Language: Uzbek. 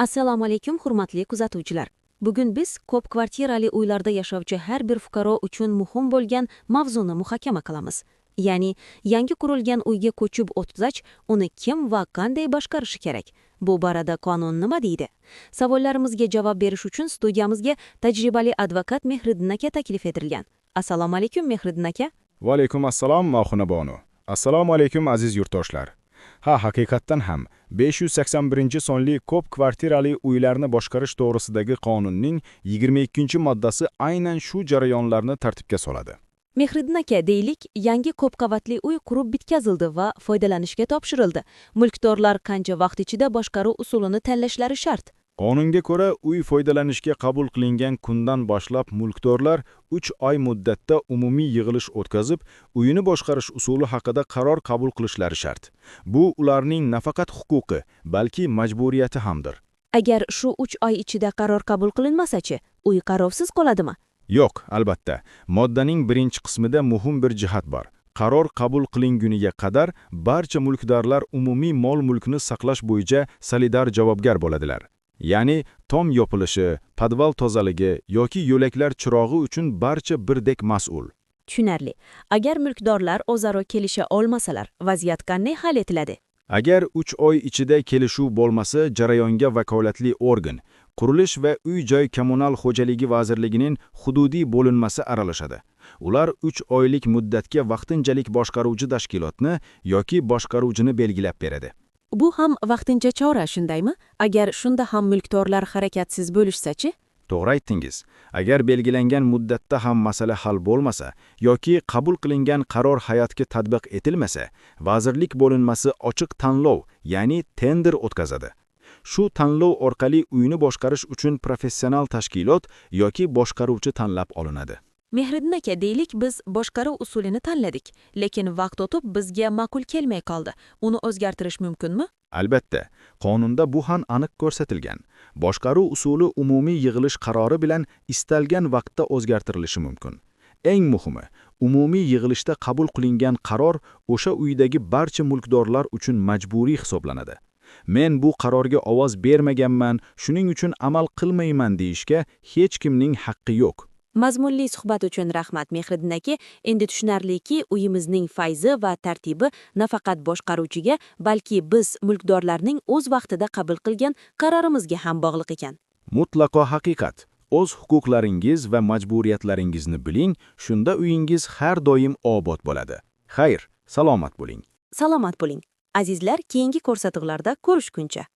Assalomu alaykum, hurmatli kuzatuvchilar. Bugun biz ko'p kvartirali uylarda yashovchi har bir fuqaro uchun muhim bo'lgan mavzuni muhokama qilamiz. Ya'ni, yangi qurilgan uyga ko'chib o'tgach, uni kim va qanday boshqarishi kerak? Bu borada qonun nima deydi? Savollarimizga javob berish uchun studiyamizga tajribali advokat Mehriddin aka taklif etilgan. Assalomu alaykum, Mehriddin aka. Va alaykum assalom, Mohina Bonu. Assalomu alaykum aziz yurtdoshlar. Haqiqatdan ham 581-sonli ko'p kvartirali uylarni boshqarish to'g'risidagi qonunning 22-moddasi aynan shu jarayonlarni tartibga soladi. Mehriddin aka, deylik, yangi ko'p qavatli uy qurib bitkazildi va foydalanishga topshirildi. Mulkdorlar qancha vaqt ichida boshqaruv usulini tanlashlari shart? Qonunga ko'ra, uy foydalanishga qabul qilingan kundan boshlab mulkdorlar 3 oy muddatda umumiy yig'ilish o'tkazib, uyini boshqarish usuli haqida qaror qabul qilishlari shart. Bu ularning nafaqat huquqi, balki majburiyati hamdir. Agar shu 3 oy ichida qaror qabul qilinmasa-chi, uy qarovsiz qoladimi? Yo'q, albatta. Moddaning birinchi qismida muhim bir jihat bor. Qaror qabul qilinguniga qadar barcha mulkdorlar umumiy mol-mulkni saqlash bo'yicha solidar javobgar bo'ladilar. Ya'ni, tom yopilishi, podval tozaligi yoki yo'laklar chirog'i uchun barcha birdek mas'ul. Tushunarli. Agar mulkdorlar o'zaro kelisha olmasalar, vaziyat qanday hal etiladi? Agar 3 oy ichida kelishuv bo'lmasa, jarayonga vakolatli organ, Qurilish va uy-joy kommunal xo'jaligi vazirligining hududiy bo'linmasi aralashadi. Ular 3 oylik muddatga vaqtinchalik boshqaruvchi tashkilotni yoki boshqaruvchini belgilab beradi. Bu ham vaqtincha chora, shundaymi? Agar shunda ham mulkdorlar harakatsiz bo'lishsa-chi? To'g'ri aytdingiz. Agar belgilangan muddatda ham masala hal bo'lmasa yoki qabul qilingan qaror hayotga tatbiq etilmasa, vazirlik bo'linmasi ochiq tanlov, ya'ni tender o'tkazadi. Shu tanlov orqali uyni boshqarish uchun professional tashkilot yoki boshqaruvchi tanlab olinadi. Mehriddin aka, deylik, biz boshqaruv usulini tanladik, lekin vaqt o'tib bizga ma'qul kelmay qoldi. Uni o'zgartirish mumkinmi? Albatta, qonunda bu ham aniq ko'rsatilgan. Boshqaruv usuli umumiy yig'ilish qarori bilan istalgan vaqtda o'zgartirilishi mumkin. Eng muhimi, umumiy yig'ilishda qabul qilingan qaror o'sha uydagi barcha mulkdorlar uchun majburiy hisoblanadi. Men bu qarorga ovoz bermaganman, shuning uchun amal qilmayman deyishga hech kimning haqqi yo'q. Mazmunli suhbat uchun rahmat, Mehriddin aka. Endi tushunarliki, uyimizning fayzi va tartibi nafaqat boshqaruvchiga, balki biz mulkdorlarning o'z vaqtida qabul qilgan qarorimizga ham bog'liq ekan. Mutlaqo haqiqat. O'z huquqlaringiz va majburiyatlaringizni biling, shunda uyingiz har doim obod bo'ladi. Xayr, salomat bo'ling. Salomat bo'ling. Azizlar, keyingi ko'rsatuvlarda ko'rishguncha.